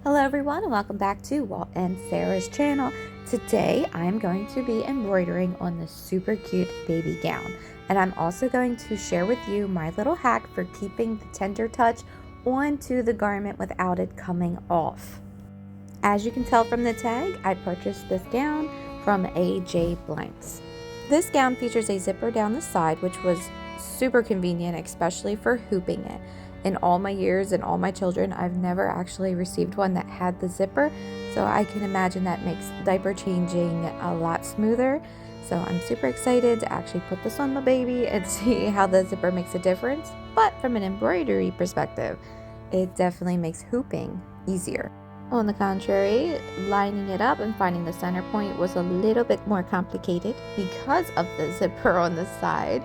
Hello everyone and welcome back to Walt and Sarah's channel. Today I'm going to be embroidering on this super cute baby gown, and I'm also going to share with you my little hack for keeping the tender touch onto the garment without it coming off. As you can tell from the tag, I purchased this gown from AJ Blanks. This gown features a zipper down the side, which was super convenient, especially for hooping it. In all my years and all my children, I've never actually received one that had the zipper, so I can imagine that makes diaper changing a lot smoother. So I'm super excited to actually put this on my baby and see how the zipper makes a difference. But from an embroidery perspective, it definitely makes hooping easier. On the contrary, lining it up and finding the center point was a little bit more complicated because of the zipper on the side.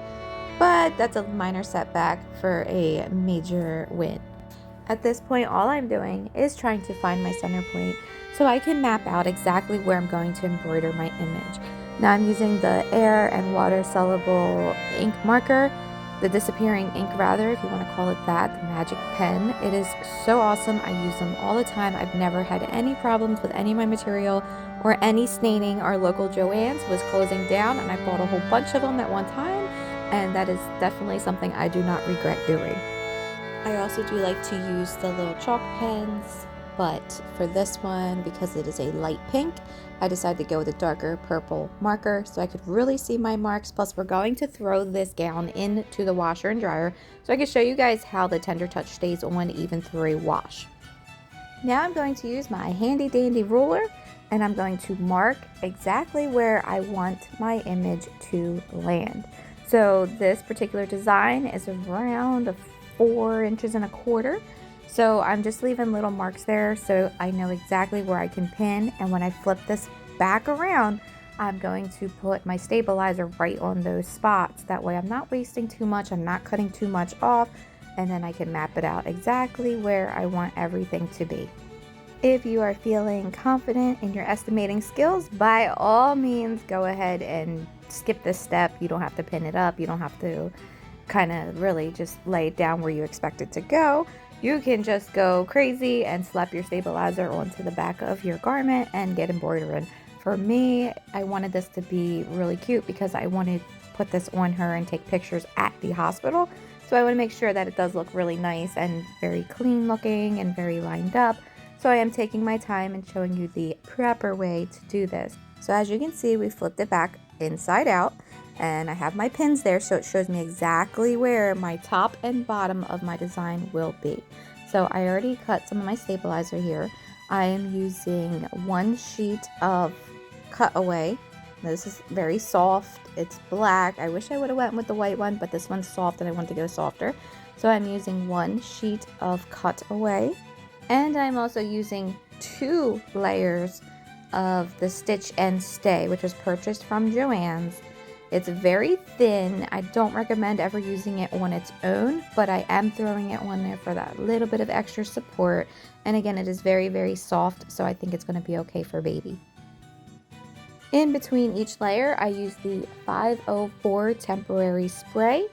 But that's a minor setback for a major win. At this point, all I'm doing is trying to find my center point so I can map out exactly where I'm going to embroider my image. Now I'm using the air and water soluble ink marker, the disappearing ink rather, if you want to call it that, the magic pen. It is so awesome. I use them all the time. I've never had any problems with any of my material or any staining. Our local Joann's was closing down and I bought a whole bunch of them at one time. And that is definitely something I do not regret doing. I also do like to use the little chalk pens, but for this one, because it is a light pink, I decided to go with a darker purple marker so I could really see my marks. Plus, we're going to throw this gown into the washer and dryer so I can show you guys how the tender touch stays on even through a wash. Now I'm going to use my handy dandy ruler and I'm going to mark exactly where I want my image to land. So this particular design is around 4 inches and a quarter. So I'm just leaving little marks there so I know exactly where I can pin. And when I flip this back around, I'm going to put my stabilizer right on those spots. That way I'm not wasting too much, I'm not cutting too much off, and then I can map it out exactly where I want everything to be. If you are feeling confident in your estimating skills, by all means go ahead and skip this step. You don't have to pin it up. You don't have to kind of really just lay it down where you expect it to go. You can just go crazy and slap your stabilizer onto the back of your garment and get embroidering. For me, I wanted this to be really cute because I wanted to put this on her and take pictures at the hospital. So I want to make sure that it does look really nice and very clean looking and very lined up. So I am taking my time and showing you the proper way to do this. So as you can see, we flipped it back inside out and I have my pins there so it shows me exactly where my top and bottom of my design will be. So I already cut some of my stabilizer here. I am using 1 sheet of cutaway. This is very soft. It's black. I wish I would have went with the white one, but this one's soft and I want to go softer. So I'm using 1 sheet of cutaway. And I'm also using 2 layers of the Stitch and Stay, which was purchased from Joann's. It's very thin. I don't recommend ever using it on its own, but I am throwing it on there for that little bit of extra support. And again, it is very, very soft, so I think it's going to be okay for baby. In between each layer, I use the 504 temporary spray.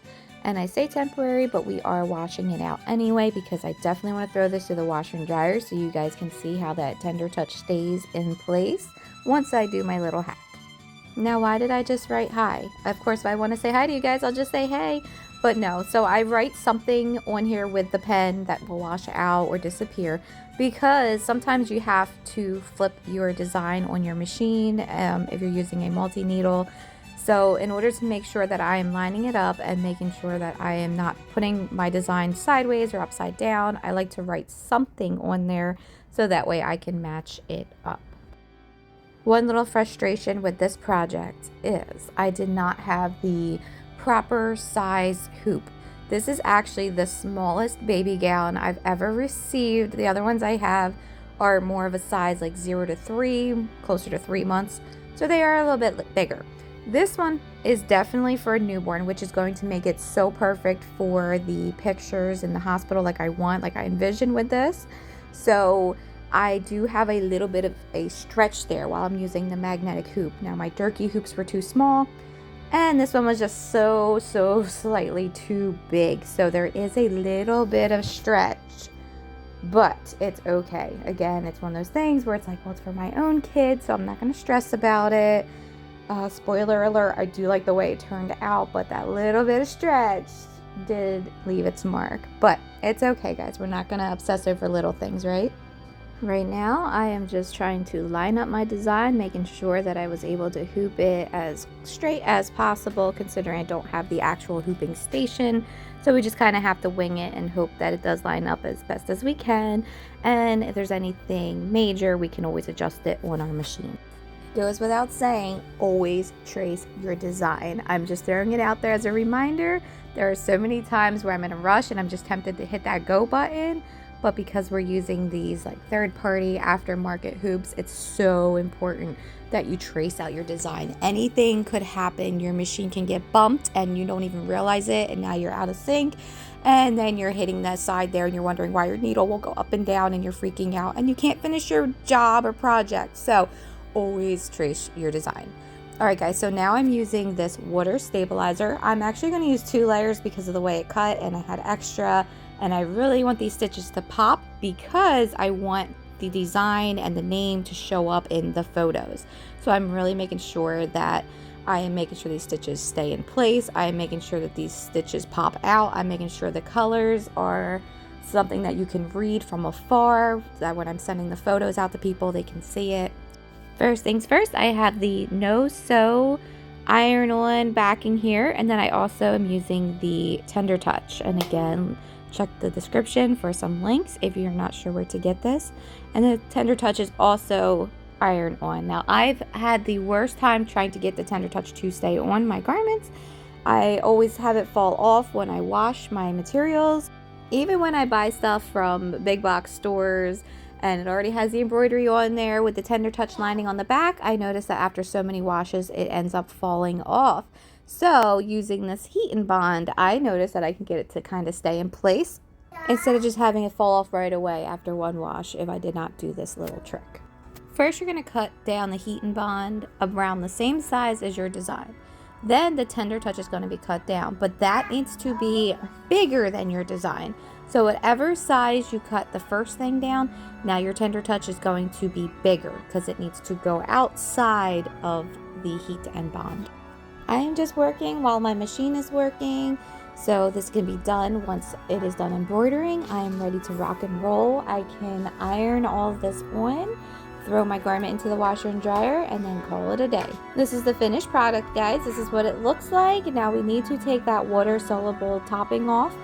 And I say temporary, but we are washing it out anyway because I definitely want to throw this to the washer and dryer so you guys can see how that tender touch stays in place once I do my little hack. Now, why did I just write hi? Of course, if I want to say hi to you guys, I'll just say hey. But no, so I write something on here with the pen that will wash out or disappear because sometimes you have to flip your design on your machine if you're using a multi-needle. So in order to make sure that I am lining it up and making sure that I am not putting my design sideways or upside down, I like to write something on there so that way I can match it up. One little frustration with this project is I did not have the proper size hoop. This is actually the smallest baby gown I've ever received. The other ones I have are more of a size like 0 to 3, closer to 3 months. So they are a little bit bigger. This one is definitely for a newborn, which is going to make it so perfect for the pictures in the hospital like I envision with this. So I do have a little bit of a stretch there while I'm using the magnetic hoop. Now my Durkee hoops were too small and this one was just so slightly too big. So there is a little bit of stretch but it's okay. Again, it's one of those things where it's like, well, it's for my own kids, so I'm not going to stress about it. Spoiler alert, I do like the way it turned out, but that little bit of stretch did leave its mark. But it's okay, guys. We're not going to obsess over little things, right? Right now, I am just trying to line up my design, making sure that I was able to hoop it as straight as possible, considering I don't have the actual hooping station. So we just kind of have to wing it and hope that it does line up as best as we can. And if there's anything major, we can always adjust it on our machine. Goes without saying, always trace your design. I'm just throwing it out there as a reminder. There are so many times where I'm in a rush and I'm just tempted to hit that go button. But because we're using these like third-party aftermarket hoops, it's so important that you trace out your design. Anything could happen. Your machine can get bumped and you don't even realize it, and now you're out of sync. And then you're hitting that side there and you're wondering why your needle will go up and down and you're freaking out and you can't finish your job or project. So always trace your design. All right, guys, so now I'm using this water stabilizer. I'm actually going to use 2 layers because of the way it cut, and I had extra. And I really want these stitches to pop because I want the design and the name to show up in the photos. So I'm really making sure that I am making sure these stitches stay in place. I am making sure that these stitches pop out. I'm making sure the colors are something that you can read from afar, so that when I'm sending the photos out to people, they can see it. First things first, I have the no sew iron-on backing here, and then I also am using the Tender Touch. And again, check the description for some links if you're not sure where to get this. And the Tender Touch is also iron-on. Now, I've had the worst time trying to get the Tender Touch to stay on my garments. I always have it fall off when I wash my materials. Even when I buy stuff from big box stores and it already has the embroidery on there with the Tender Touch lining on the back, I notice that after so many washes, it ends up falling off. So using this heat and bond, I noticed that I can get it to kind of stay in place instead of just having it fall off right away after one wash if I did not do this little trick. First, you're going to cut down the heat and bond around the same size as your design. Then the Tender Touch is going to be cut down, but that needs to be bigger than your design. So whatever size you cut the first thing down, now your Tender Touch is going to be bigger because it needs to go outside of the heat and bond. I am just working while my machine is working, so this can be done once it is done embroidering. I am ready to rock and roll. I can iron all of this on, throw my garment into the washer and dryer, and then call it a day. This is the finished product, guys. This is what it looks like. Now we need to take that water soluble topping off.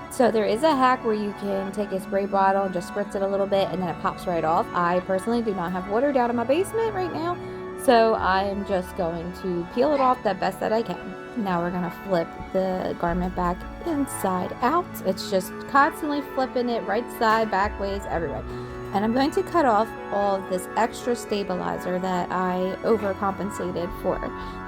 So there is a hack where you can take a spray bottle and just spritz it a little bit and then it pops right off. I personally do not have water down in my basement right now, so I'm just going to peel it off the best that I can. Now we're going to flip the garment back inside out. It's just constantly flipping it right side, back ways, everywhere. And I'm going to cut off all of this extra stabilizer that I overcompensated for.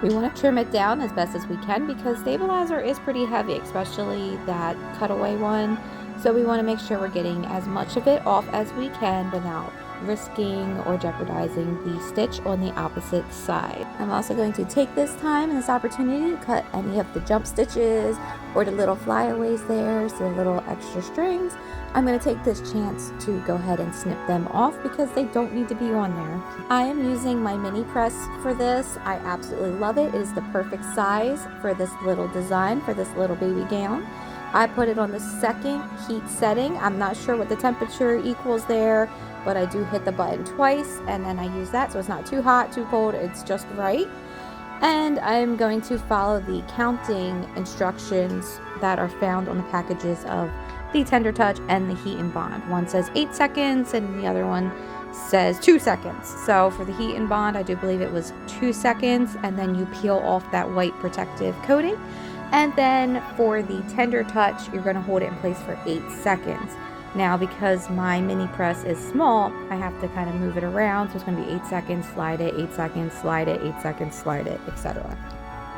We want to trim it down as best as we can because stabilizer is pretty heavy, especially that cutaway one. So we want to make sure we're getting as much of it off as we can without risking or jeopardizing the stitch on the opposite side. I'm also going to take this time and this opportunity to cut any of the jump stitches or the little flyaways there, so the little extra strings. I'm going to take this chance to go ahead and snip them off because they don't need to be on there. I am using my mini press for this. I absolutely love it. It is the perfect size for this little design, for this little baby gown. I put it on the second heat setting. I'm not sure what the temperature equals there, but I do hit the button twice and then I use that so it's not too hot, too cold, it's just right. And I'm going to follow the counting instructions that are found on the packages of the Tender Touch and the Heat and Bond. One says 8 seconds and the other one says 2 seconds. So for the Heat and Bond, I do believe it was 2 seconds, and then you peel off that white protective coating. And then for the Tender Touch, you're going to hold it in place for 8 seconds. Now, because my mini press is small, I have to kind of move it around. So it's going to be 8 seconds, slide it, 8 seconds, slide it, 8 seconds, slide it, etc.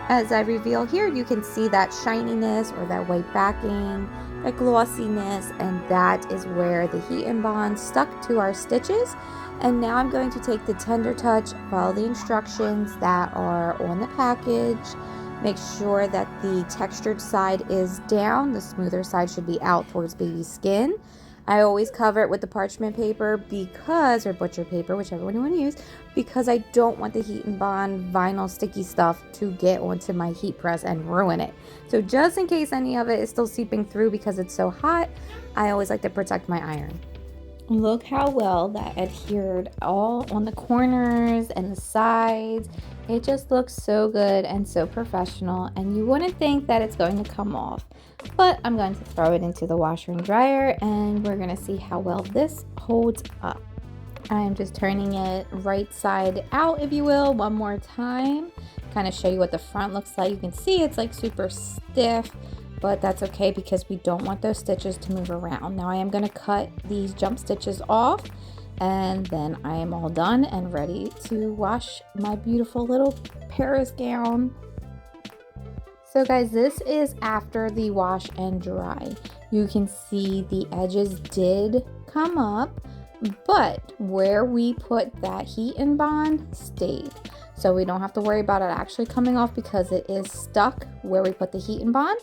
As I reveal here, you can see that shininess or that white backing, that glossiness, and that is where the Heat and Bond stuck to our stitches. And now I'm going to take the Tender Touch, follow the instructions that are on the package. Make sure that the textured side is down. The smoother side should be out towards baby skin. I always cover it with the parchment paper because, or butcher paper, whichever one you want to use, because I don't want the heat and bond vinyl sticky stuff to get onto my heat press and ruin it. So just in case any of it is still seeping through because it's so hot, I always like to protect my iron. Look how well that adhered all on the corners and the sides. It just looks so good and so professional, and you wouldn't think that it's going to come off. But I'm going to throw it into the washer and dryer, and we're going to see how well this holds up. I'm just turning it right side out, if you will, one more time. Kind of show you what the front looks like. You can see it's like super stiff, but that's okay because we don't want those stitches to move around. Now I am going to cut these jump stitches off, and then I am all done and ready to wash my beautiful little Paris gown. So guys, this is after the wash and dry. You can see the edges did come up, but where we put that heat and bond stayed. So we don't have to worry about it actually coming off because it is stuck where we put the heat and bond.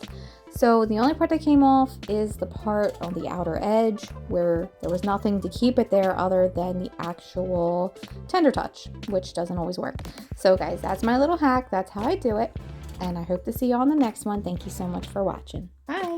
So the only part that came off is the part on the outer edge where there was nothing to keep it there other than the actual tender touch, which doesn't always work. So guys, that's my little hack. That's how I do it. And I hope to see you on the next one. Thank you so much for watching. Bye.